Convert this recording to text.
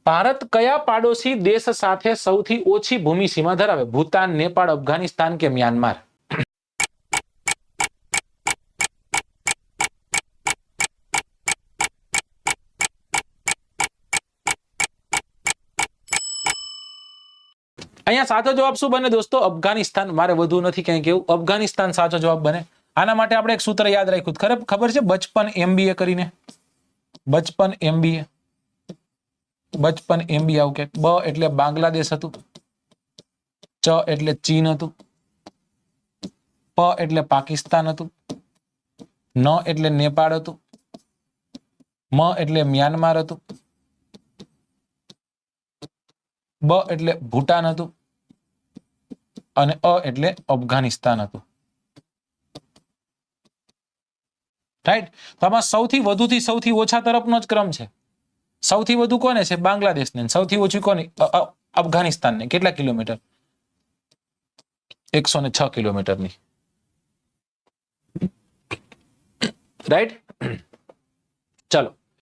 ભારત કયા પાડોશી દેશ સાથે સૌથી ઓછી ભૂમિ સીમા ધરાવે? ભૂતાન, નેપાળ, અફઘાનિસ્તાન કે મ્યાનમાર? અહીંયા સાચો જવાબ શું બને દોસ્તો? અફઘાનિસ્તાન. મારે વધુ નથી કઈ કેવું, અફઘાનિસ્તાન સાચો જવાબ બને. આના માટે આપણે એક સૂત્ર યાદ રાખ્યું, ખબર છે? બચપન MBA કરીને, બચપન MBA, બચપન MBA આવું કે. બ એટલે બાંગ્લાદેશ હતું, ચ એટલે ચીન હતું, પ એટલે પાકિસ્તાન હતું, ન એટલે નેપાળ હતું, મ એટલે મ્યાનમાર હતું, બ એટલે ભૂટાન હતું અને અ એટલે અફઘાનિસ્તાન હતું. રાઈટ. તો આમાં સૌથી વધુથી સૌથી ઓછા તરફનો જ ક્રમ છે. સૌથી વધુ કોને છે? બાંગ્લાદેશને. સૌથી ઓછી કોને? અફઘાનિસ્તાનને. કેટલા કિલોમીટર? 106 કિલોમીટરની. રાઈટ. ચલો